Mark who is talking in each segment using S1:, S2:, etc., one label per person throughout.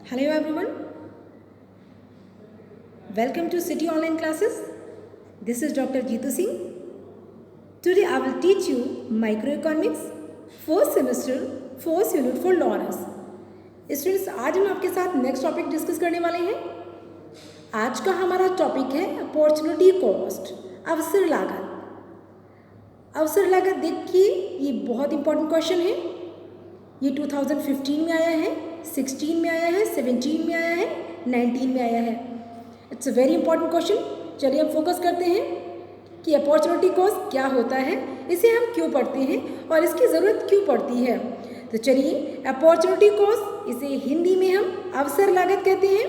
S1: Hello everyone, welcome to City Online Classes. This is Dr. Jeetu Singh. Today I will teach you Microeconomics, 4th semester, 4th unit for Lawners. Students, आज हम आपके साथ next topic discuss करने वाले हैं। आज का हमारा टॉपिक है अपॉर्चुनिटी कॉस्ट, अवसर लागत। अवसर लागत देखिए, ये बहुत इंपॉर्टेंट क्वेश्चन है। ये 2015 में आया है, 16 में आया है, 17 में आया है, 19 में आया है। It's a very important question. चलिए हम फोकस करते हैं कि अपॉर्चुनिटी कॉस्ट क्या होता है, इसे हम क्यों पढ़ते हैं और इसकी ज़रूरत क्यों पड़ती है। तो चलिए, अपॉर्चुनिटी कॉस्ट, इसे हिंदी में हम अवसर लागत कहते हैं।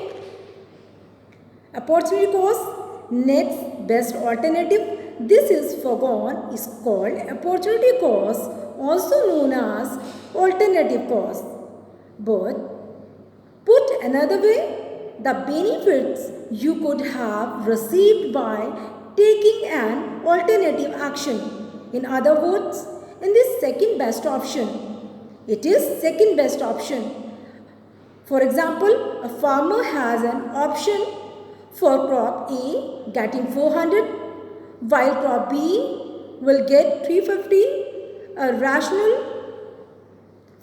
S1: Opportunity cost, next best alternative, this is foregone is called opportunity cost, also known as alternative cost. But put another way, the benefits you could have received by taking an alternative action. In other words, in this second best option, it is second best option. For example, a farmer has an option for crop A getting 400, while crop B will get 350. A rational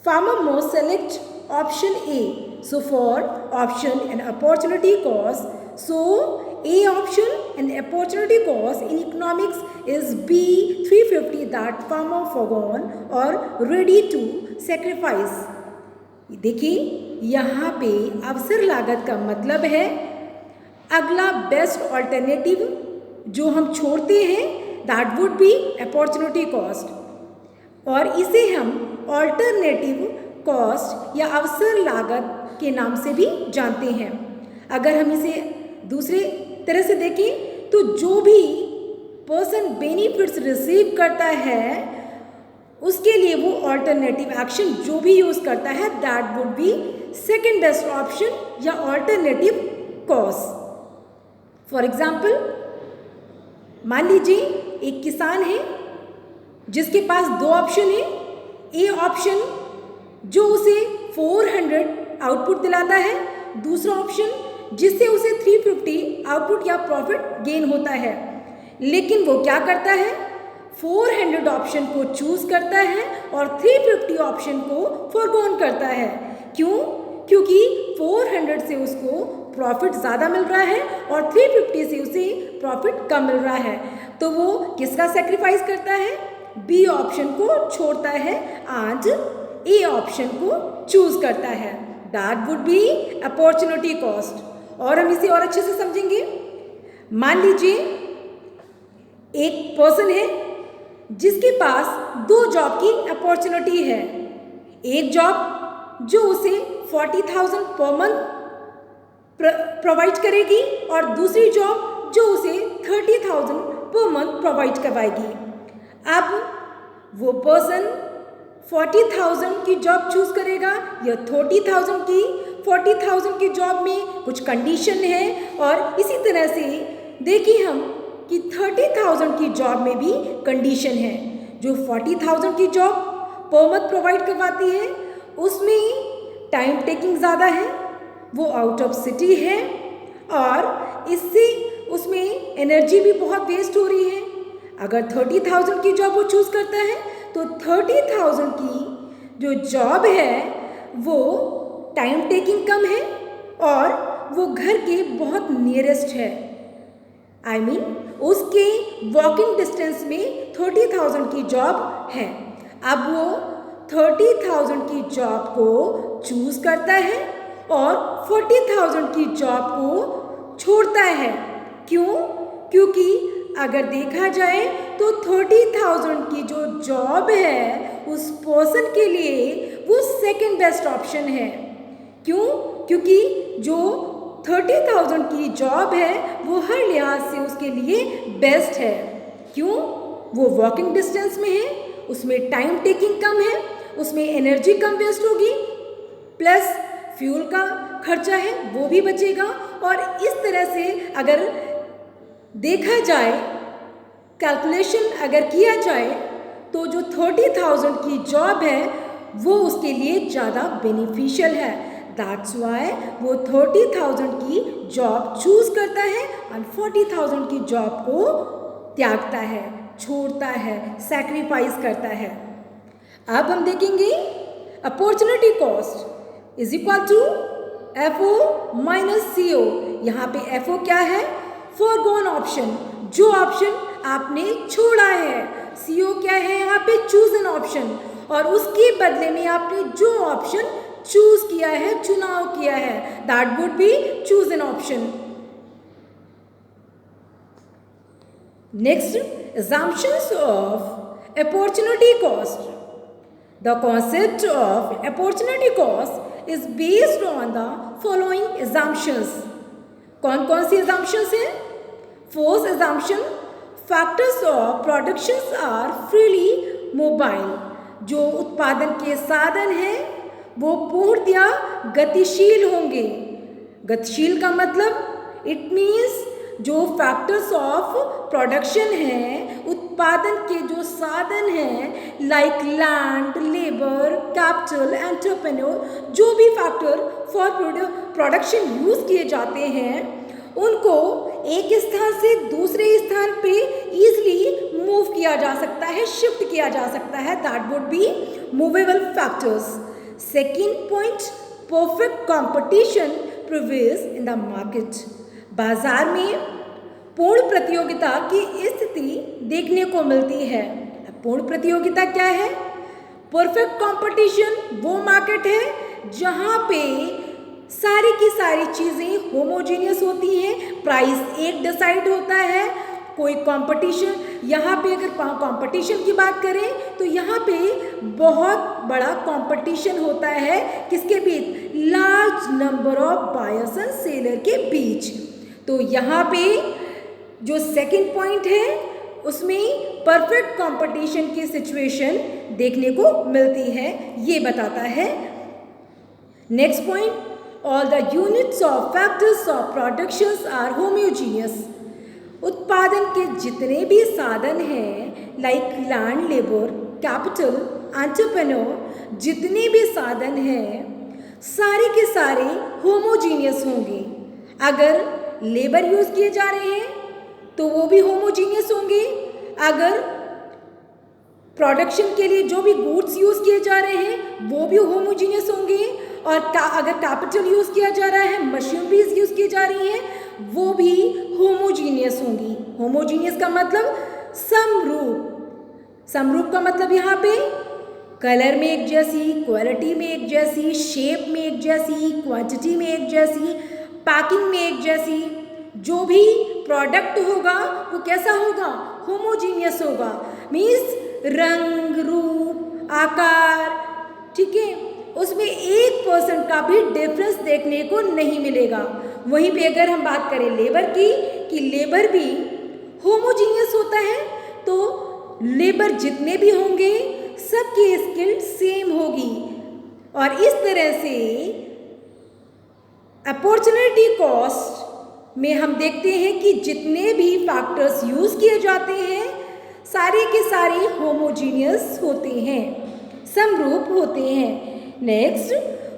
S1: farmer must select option A. So for option and opportunity cost, so A option and opportunity cost in economics is B 350 that farmer forgone or ready to sacrifice. देखिए, यहाँ पे अवसर लागत का मतलब है अगला best alternative जो हम छोड़ते हैं, that would be opportunity cost, और इसे हम ऑल्टरनेटिव कॉस्ट या अवसर लागत के नाम से भी जानते हैं। अगर हम इसे दूसरे तरह से देखें तो जो भी पर्सन बेनिफिट्स रिसीव करता है उसके लिए वो ऑल्टरनेटिव एक्शन जो भी यूज़ करता है, that would B second best option या ऑल्टरनेटिव कॉस्ट। फॉर एग्जाम्पल, मान लीजिए एक किसान है जिसके पास दो ऑप्शन है। ए ऑप्शन जो उसे 400 आउटपुट दिलाता है, दूसरा ऑप्शन जिससे उसे 350 आउटपुट या प्रॉफिट गेन होता है। लेकिन वो क्या करता है, 400 ऑप्शन को चूज करता है और 350 ऑप्शन को फॉरगोन करता है। क्यों? क्योंकि 400 से उसको प्रॉफिट ज़्यादा मिल रहा है और 350 से उसे प्रॉफिट कम मिल रहा है। तो वो किसका सेक्रीफाइस करता है? बी ऑप्शन को छोड़ता है, आज ए ऑप्शन को चूज करता है। That would be opportunity cost. और हम इसे और अच्छे से समझेंगे। मान लीजिए एक पर्सन है जिसके पास दो जॉब की अपॉर्चुनिटी है। एक जॉब जो उसे 40,000 पर मंथ प्रोवाइड करेगी और दूसरी जॉब जो उसे 30,000 पर मंथ प्रोवाइड करवाएगी। अब वो पर्सन 40,000 की जॉब चूज करेगा या 30,000 की। 40,000 की जॉब में कुछ कंडीशन है और इसी तरह से देखिए हम कि 30,000 की जॉब में भी कंडीशन है। जो 40,000 की जॉब पर मंथ प्रोवाइड करवाती है उसमें टाइम टेकिंग ज़्यादा है, वो आउट ऑफ सिटी है और इससे उसमें एनर्जी भी बहुत वेस्ट हो रही है। अगर 30,000 की जॉब वो चूज़ करता है तो 30,000 की जो जॉब है वो टाइम टेकिंग कम है और वो घर के बहुत नियरेस्ट है। आई मीन उसके वॉकिंग डिस्टेंस में 30,000 की जॉब है। अब वो 30,000 की जॉब को चूज़ करता है और 40,000 की जॉब को छोड़ता है। क्यों? क्योंकि अगर देखा जाए तो 30,000 की जो जॉब है उस पर्सन के लिए वो सेकेंड बेस्ट ऑप्शन है। क्यों? क्योंकि जो 30,000 की जॉब है वो हर लिहाज से उसके लिए बेस्ट है। क्यों? वो वॉकिंग डिस्टेंस में है, उसमें टाइम टेकिंग कम है, उसमें एनर्जी कम वेस्ट होगी, प्लस फ्यूल का खर्चा है वो भी बचेगा। और इस तरह से अगर देखा जाए, कैलकुलेशन अगर किया जाए तो जो 30,000 की जॉब है वो उसके लिए ज़्यादा बेनिफिशियल है। दैट्स वाई वो 30,000 की जॉब चूज करता है और 40,000 की जॉब को त्यागता है, छोड़ता है, सैक्रिफाइस करता है। अब हम देखेंगे opportunity cost is equal to FO minus CO। यहाँ पे FO क्या है? फॉरगॉन ऑप्शन, जो ऑप्शन आपने छोड़ा है। CO क्या है? यहाँ पे चूज एन ऑप्शन, और उसके बदले में आपने जो ऑप्शन चूज किया है, चुनाव किया है, that would B choose an option. Next, assumptions of opportunity cost. The concept of opportunity cost is based on the following assumptions. कौन कौन सी assumptions हैं? First assumption, factors of productions are freely mobile. जो उत्पादन के साधन हैं वो पूर्णतया गतिशील होंगे। गतिशील का मतलब इट मीन्स जो फैक्टर्स ऑफ प्रोडक्शन हैं, उत्पादन के जो साधन हैं, like land, labour, capital, entrepreneur, जो भी फैक्टर फॉर प्रोडक्शन यूज किए जाते हैं, उनको एक स्थान से दूसरे स्थान पे इजीली मूव किया जा सकता है, शिफ्ट किया जा सकता है, that would B movable factors. Second point, perfect competition prevails in the market. बाजार में पूर्ण प्रतियोगिता की स्थिति देखने को मिलती है। पूर्ण प्रतियोगिता क्या है? परफेक्ट कंपटीशन वो मार्केट है जहां पे सारी की सारी चीजें होमोजीनियस होती हैं, प्राइस एक डिसाइड होता है, कोई कंपटीशन, यहाँ पे अगर कंपटीशन की बात करें तो यहाँ पे बहुत बड़ा कंपटीशन होता है, किसके बीच? Large number of buyers and seller के बीच। तो यहाँ पे जो सेकंड पॉइंट है उसमें परफेक्ट कंपटीशन की सिचुएशन देखने को मिलती है, ये बताता है। Next point, all the units of factors of productions are homogeneous. उत्पादन के जितने भी साधन हैं, like land, labour, capital, entrepreneur, जितने भी साधन हैं सारे के सारे होमोजीनियस होंगे। अगर लेबर यूज किए जा रहे हैं तो वो भी होमोजीनियस होंगे, अगर प्रोडक्शन के लिए जो भी गुड्स यूज किए जा रहे हैं वो भी होमोजीनियस होंगे, और अगर कैपिटल यूज किया जा रहा है, मशीनरीज यूज की जा रही हैं, वो भी होमोजीनियस होंगी। होमोजीनियस का मतलब समरूप। समरूप का मतलब यहाँ पे कलर में एक जैसी, क्वालिटी में एक जैसी, शेप में एक जैसी, क्वांटिटी में एक जैसी, पैकिंग में एक जैसी। जो भी प्रोडक्ट होगा वो कैसा होगा? होमोजीनियस होगा। मीन्स रंग, रूप, आकार, ठीक है, उसमें 1% का भी डिफरेंस देखने को नहीं मिलेगा। वहीं पे अगर हम बात करें लेबर की, कि लेबर भी होमोजीनियस होता है, तो लेबर जितने भी होंगे सबकी स्किल सेम होगी। और इस तरह से अपॉर्चुनिटी कॉस्ट में हम देखते हैं कि जितने भी फैक्टर्स यूज किए जाते हैं सारे के सारे होमोजीनियस होते हैं, समरूप होते हैं। Next,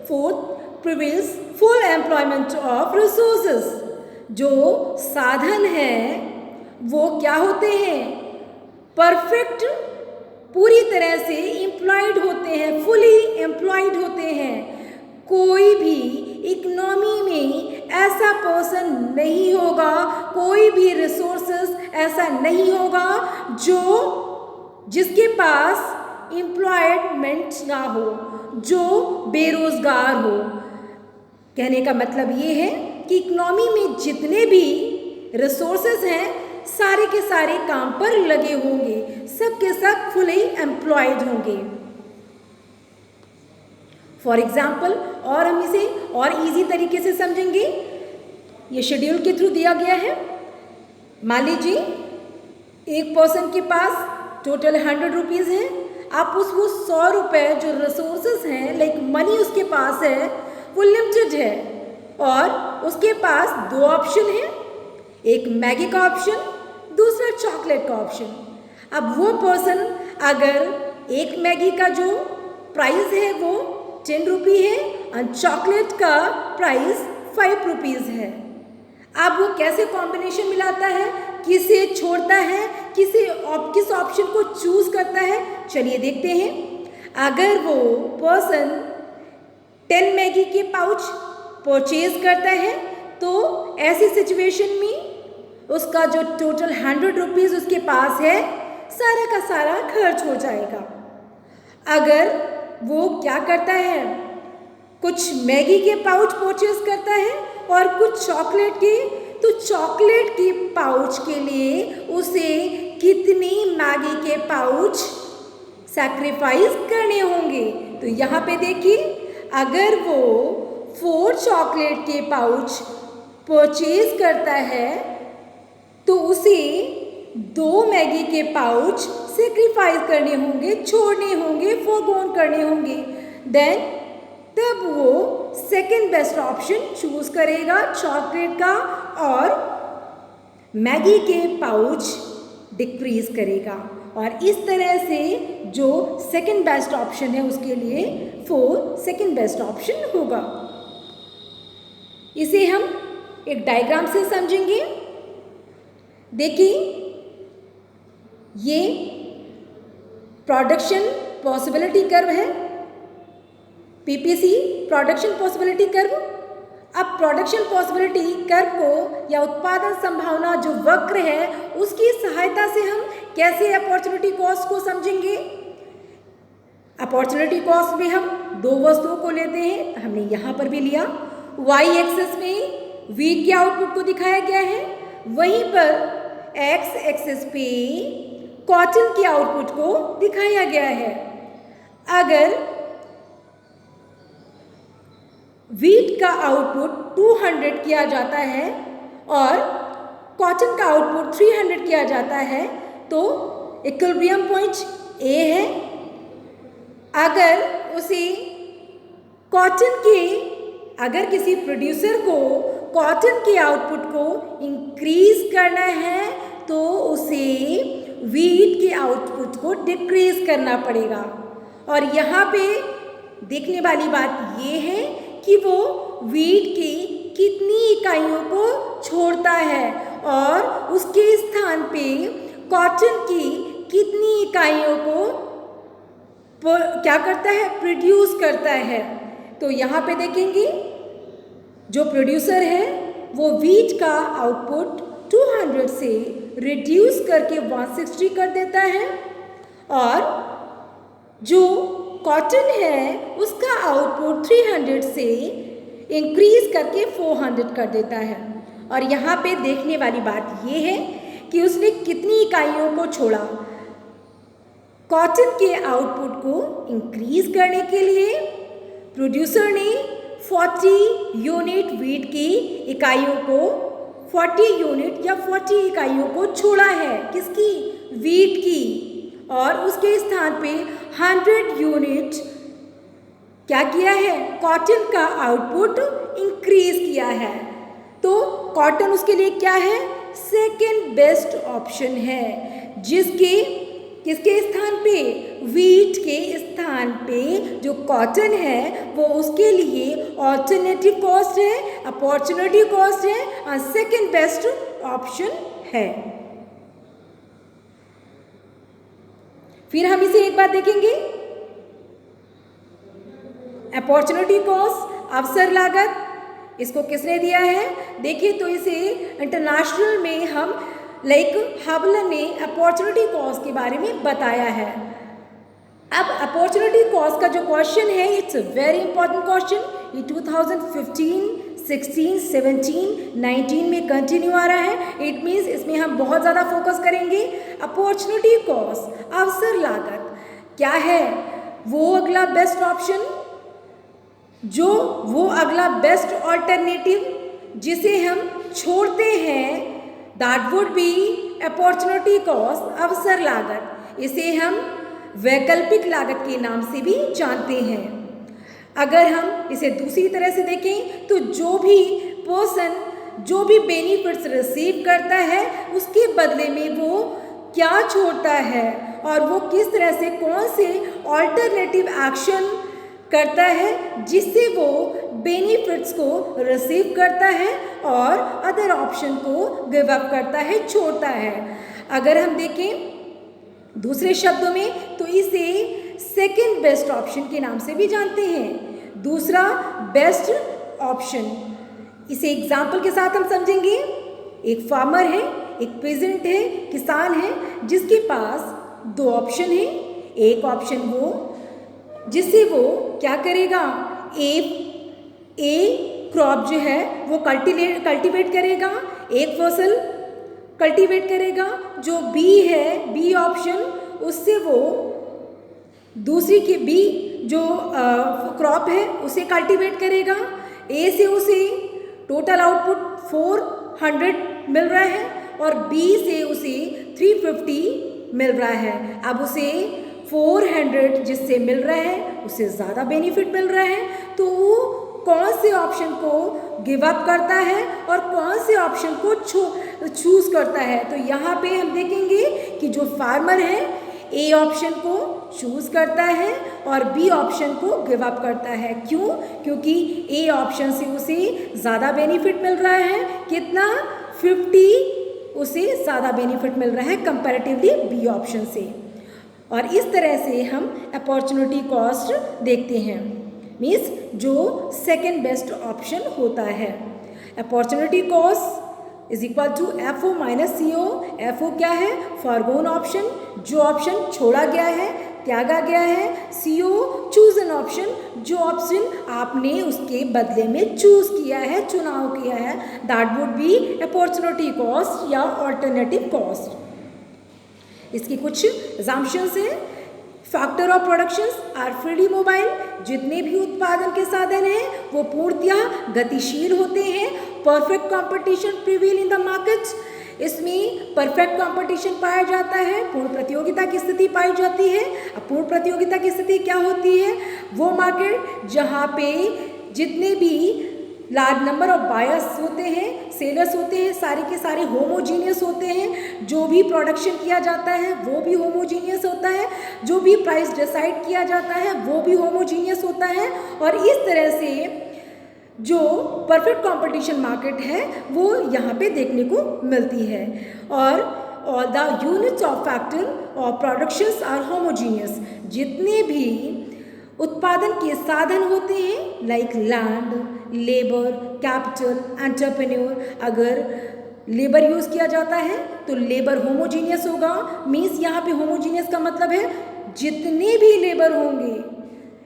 S1: fourth, prevails full employment of resources. जो साधन हैं वो क्या होते हैं? परफेक्ट, पूरी तरह से एम्प्लॉयड होते हैं, फुली एम्प्लॉयड होते हैं। कोई भी इकोनॉमी में ऐसा पर्सन नहीं होगा, कोई भी रिसोर्सेस ऐसा नहीं होगा जो जिसके पास एम्प्लॉयमेंट ना हो, जो बेरोजगार हो। कहने का मतलब ये है कि इकोनॉमी में जितने भी रिसोर्सेस हैं सारे के सारे काम पर लगे होंगे, सब के सब फुली एम्प्लॉयड होंगे। फॉर एग्जाम्पल, और हम इसे और इजी तरीके से समझेंगे, ये शेड्यूल के थ्रू दिया गया है। मान लीजिए एक पर्सन के पास टोटल 100 रुपीज़ है, आप उसको 100 रुपये जो रिसोर्सेज हैं, लाइक मनी उसके पास है, वो लिमिटेड है, और उसके पास 2 ऑप्शन हैं, एक मैगी का ऑप्शन, दूसरा चॉकलेट का ऑप्शन। अब वो पर्सन अगर एक मैगी का जो प्राइस है वो 10 रुपये है चॉकलेट का प्राइस 5 रुपीज़ है। अब वो कैसे कॉम्बिनेशन मिलाता है, किसे छोड़ता है, किस ऑप्शन को चूज करता है, चलिए देखते हैं। अगर वो पर्सन 10 मैगी के पाउच परचेज करता है तो ऐसी सिचुएशन में उसका जो टोटल 100 रुपीज़ उसके पास है सारा का सारा खर्च हो जाएगा। अगर वो क्या करता है, कुछ मैगी के पाउच परचेज करता है और कुछ चॉकलेट के, तो चॉकलेट के पाउच के लिए उसे कितनी मैगी के पाउच सैक्रिफाइस करने होंगे। तो यहाँ पे देखिए, अगर वो 4 चॉकलेट के पाउच परचेज करता है तो उसे 2 मैगी के पाउच सैक्रिफाइस करने होंगे, छोड़ने होंगे, फोरगोन करने होंगे। देन तब वो सेकेंड बेस्ट ऑप्शन चूज करेगा चॉकलेट का और मैगी के पाउच डिक्रीज करेगा। और इस तरह से जो सेकेंड बेस्ट ऑप्शन है उसके लिए 4 सेकेंड बेस्ट ऑप्शन होगा। इसे हम एक डायग्राम से समझेंगे। देखिए, ये प्रोडक्शन पॉसिबिलिटी कर्व है, पीपीसी प्रोडक्शन पॉसिबिलिटी कर्व। अब प्रोडक्शन पॉसिबिलिटी कर्व को या उत्पादन संभावना जो वक्र है उसकी सहायता से हम कैसे अपॉर्चुनिटी कॉस्ट को समझेंगे। अपॉर्चुनिटी कॉस्ट में हम 2 वस्तुओं को लेते हैं, हमने यहाँ पर भी लिया। वाई एक्सिस में व्हीट के आउटपुट को दिखाया गया है, वहीं पर एक्स एक्सिस पे कॉटन के आउटपुट को दिखाया गया है। अगर व्हीट का आउटपुट 200 किया जाता है और कॉटन का आउटपुट 300 किया जाता है तो इक्विलिब्रियम पॉइंट ए है। अगर किसी प्रोड्यूसर को कॉटन के आउटपुट को इंक्रीज करना है तो उसे व्हीट के आउटपुट को डिक्रीज करना पड़ेगा। और यहाँ पे देखने वाली बात ये है कि वो व्हीट की कितनी इकाइयों को छोड़ता है और उसके स्थान पे कॉटन की कितनी इकाइयों को क्या करता है, प्रोड्यूस करता है। तो यहाँ पे देखेंगे, जो प्रोड्यूसर है वो व्हीट का आउटपुट 200 से रिड्यूस करके 160 कर देता है और जो कॉटन है उसका आउटपुट 300 से इंक्रीज करके 400 कर देता है। और यहाँ पे देखने वाली बात ये है कि उसने कितनी इकाइयों को छोड़ा। कॉटन के आउटपुट को इंक्रीज करने के लिए प्रोड्यूसर ने 40 यूनिट व्हीट की इकाइयों को 40 यूनिट या 40 इकाइयों को छोड़ा है, किसकी, व्हीट की। और उसके स्थान पे 100 यूनिट क्या किया है, कॉटन का आउटपुट इंक्रीज किया है। तो कॉटन उसके लिए क्या है, सेकेंड बेस्ट ऑप्शन है, किसके स्थान पे, व्हीट के स्थान पे जो कॉटन है वो उसके लिए ऑल्टरनेटिव कॉस्ट है, अपॉर्चुनिटी कॉस्ट है और सेकेंड बेस्ट ऑप्शन है। फिर हम इसे एक बार देखेंगे, अपॉर्चुनिटी कॉस्ट, अवसर लागत, इसको किसने दिया है। देखिए तो इसे इंटरनेशनल में हम हाबलर ने अपॉर्चुनिटी कॉस्ट के बारे में बताया है। अब अपॉर्चुनिटी कॉस्ट का जो क्वेश्चन है it's a very important question. ये 2015, 16, 17, 19 में कंटिन्यू आ रहा है। इट मीन्स इसमें हम बहुत ज़्यादा फोकस करेंगे। अपॉर्चुनिटी कॉस्ट, अवसर लागत क्या है, वो अगला बेस्ट ऑप्शन, वो अगला बेस्ट ऑल्टरनेटिव जिसे हम छोड़ते हैं, that would be opportunity cost, अवसर लागत। इसे हम वैकल्पिक लागत के नाम से भी जानते हैं। अगर हम इसे दूसरी तरह से देखें तो जो भी पर्सन जो भी बेनिफिट्स रिसीव करता है उसके बदले में वो क्या छोड़ता है और वो किस तरह से कौन से ऑल्टरनेटिव एक्शन करता है जिससे वो बेनिफिट्स को रिसीव करता है और अदर ऑप्शन को गिव अप करता है, छोड़ता है। अगर हम देखें दूसरे शब्दों में तो इसे सेकंड बेस्ट ऑप्शन के नाम से भी जानते हैं, दूसरा बेस्ट ऑप्शन। इसे एग्जाम्पल के साथ हम समझेंगे। एक फार्मर है, एक पेजेंट है, किसान है, जिसके पास दो ऑप्शन है। एक ऑप्शन वो जिससे वो क्या करेगा, ए क्रॉप जो है वो कल्टीवेट करेगा, एक फसल कल्टीवेट करेगा। जो बी है, बी ऑप्शन, उससे वो दूसरी की बी जो क्रॉप है उसे कल्टीवेट करेगा। ए से उसे टोटल आउटपुट 400 मिल रहा है और बी से उसे 350 मिल रहा है। अब उसे 400 जिससे मिल रहा है उससे ज़्यादा बेनिफिट मिल रहा है, तो वो कौन से ऑप्शन को गिव अप करता है और कौन से ऑप्शन को चूज़ करता है। तो यहाँ पे हम देखेंगे कि जो फार्मर है ए ऑप्शन को चूज़ करता है और बी ऑप्शन को गिव अप करता है। क्यों? क्योंकि ए ऑप्शन से उसे ज़्यादा बेनिफिट मिल रहा है। कितना? 50 उसे ज़्यादा बेनिफिट मिल रहा है कंपैरेटिवली बी ऑप्शन से। और इस तरह से हम अपॉर्चुनिटी कॉस्ट देखते हैं, मीन्स जो सेकंड बेस्ट ऑप्शन होता है। Opportunity cost is equal to FO minus CO। FO क्या है? फॉरगोन ऑप्शन, जो ऑप्शन छोड़ा गया है, त्यागा गया है। CO चूज एन ऑप्शन, जो ऑप्शन आपने उसके बदले में चूज किया है, चुनाव किया है, that would be opportunity cost या ऑल्टरनेटिव कॉस्ट। इसकी कुछ एग्जाम्पशंस हैं। Factor of productions are freely mobile. जितने भी उत्पादन के साधन हैं वो पूर्णतः गतिशील होते हैं। Perfect competition prevail in the markets. इसमें परफेक्ट कंपटीशन पाया जाता है, पूर्ण प्रतियोगिता की स्थिति पाई जाती है। अब पूर्ण प्रतियोगिता की स्थिति क्या होती है? वो मार्केट जहाँ पे जितने भी लार्ज नंबर ऑफ बायर्स होते हैं, सेलर्स होते हैं, सारे के सारे होमोजीनियस होते हैं। जो भी प्रोडक्शन किया जाता है वो भी होमोजीनियस होता है, जो भी प्राइस डिसाइड किया जाता है वो भी होमोजीनियस होता है। और इस तरह से जो परफेक्ट कंपटीशन मार्केट है वो यहाँ पे देखने को मिलती है। और all the units of factor और प्रोडक्शंस आर होमोजीनियस। जितने भी उत्पादन के साधन होते हैं like land, labour, capital, entrepreneur, अगर लेबर यूज़ किया जाता है तो लेबर होमोजीनियस होगा। मीन्स यहाँ पे होमोजीनियस का मतलब है जितने भी लेबर होंगे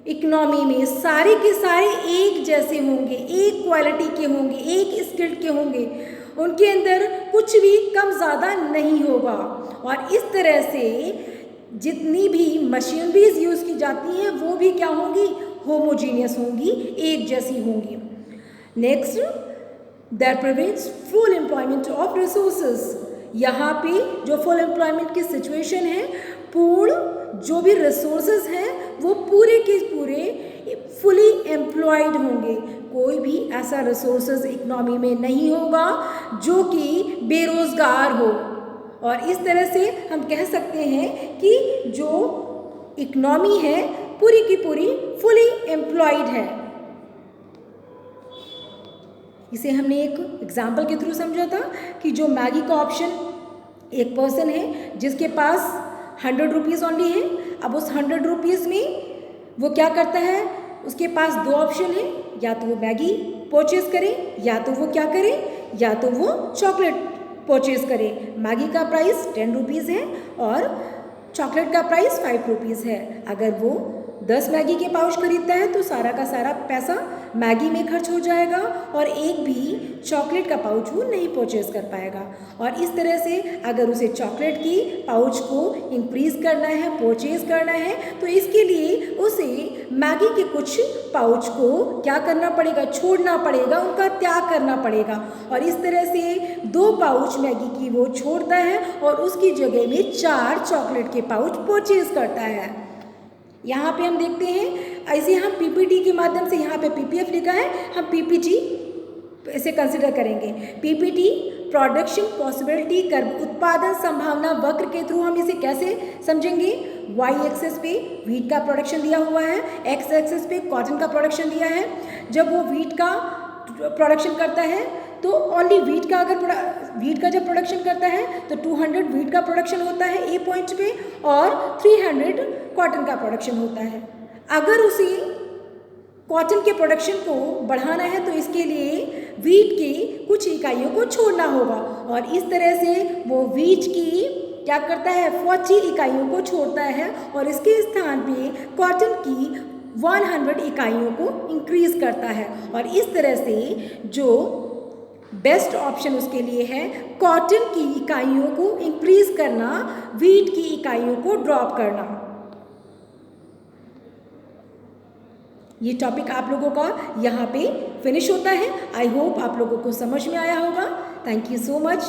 S1: इकोनॉमी में सारे के सारे एक जैसे होंगे, एक क्वालिटी के होंगे, एक स्किल्ड के होंगे, उनके अंदर कुछ भी कम ज़्यादा नहीं होगा। और इस तरह से जितनी भी मशीनरीज यूज़ की जाती हैं वो भी क्या होंगी? होमोजीनियस होंगी, एक जैसी होंगी। Next, that prevents full employment of resources. यहाँ पे जो फुल एम्प्लॉयमेंट की सिचुएशन है, पूर्ण जो भी रिसोर्सेज हैं वो पूरे के पूरे फुली एम्प्लॉयड होंगे। कोई भी ऐसा रिसोर्सेज इकोनॉमी में नहीं होगा जो कि बेरोज़गार हो। और इस तरह से हम कह सकते हैं कि जो इकोनॉमी है पूरी की पूरी फुली एम्प्लॉयड है। इसे हमने एक एग्जाम्पल के थ्रू समझा था कि जो मैगी का ऑप्शन, एक पर्सन है जिसके पास 100 रुपीज़ ओनली है। अब उस 100 रुपीज़ में वो क्या करता है? उसके पास दो ऑप्शन है, या तो वो मैगी परचेज़ करे या तो वो क्या करे, या तो वो चॉकलेट परचेज़ करे। मैगी का प्राइस 10 रुपीज़ है और चॉकलेट का प्राइस 5 रुपीज़ है। अगर वो 10 मैगी के पाउच खरीदता है तो सारा का सारा पैसा मैगी में खर्च हो जाएगा और एक भी चॉकलेट का पाउच वो नहीं परचेज़ कर पाएगा। और इस तरह से अगर उसे चॉकलेट की पाउच को इंक्रीज़ करना है, परचेज़ करना है, तो इसके लिए उसे मैगी के कुछ पाउच को क्या करना पड़ेगा? छोड़ना पड़ेगा, उनका त्याग करना पड़ेगा। और इस तरह से 2 पाउच मैगी की वो छोड़ता है और उसकी जगह में 4 चॉकलेट के पाउच परचेज़ करता है। यहाँ पे हम देखते हैं, ऐसे हम पीपीटी के माध्यम से, यहाँ पे पीपीएफ लिखा है, हम पीपीटी ऐसे कंसिडर करेंगे। पीपीटी प्रोडक्शन पॉसिबिलिटी कर्व, उत्पादन संभावना वक्र के थ्रू हम इसे कैसे समझेंगे? वाई एक्सेस पे वीट का प्रोडक्शन दिया हुआ है, एक्स एक्सेस पे कॉटन का प्रोडक्शन दिया है। जब वो वीट का प्रोडक्शन करता है तो ओनली वीट का, अगर वीट का जब प्रोडक्शन करता है तो 200 वीट का प्रोडक्शन होता है ए पॉइंट पे और 300 कॉटन का प्रोडक्शन होता है। अगर उसे कॉटन के प्रोडक्शन को बढ़ाना है तो इसके लिए वीट की कुछ इकाइयों को छोड़ना होगा और इस तरह से वो वीट की क्या करता है, 40 इकाइयों को छोड़ता है और इसके स्थान पे कॉटन की 100 इकाइयों को इंक्रीज करता है और इस तरह से जो बेस्ट ऑप्शन उसके लिए है कॉटन की इकाइयों को इंक्रीज करना, वीट की इकाइयों को ड्रॉप करना। ये टॉपिक आप लोगों का यहाँ पे फिनिश होता है। आई होप आप लोगों को समझ में आया होगा। Thank you so much.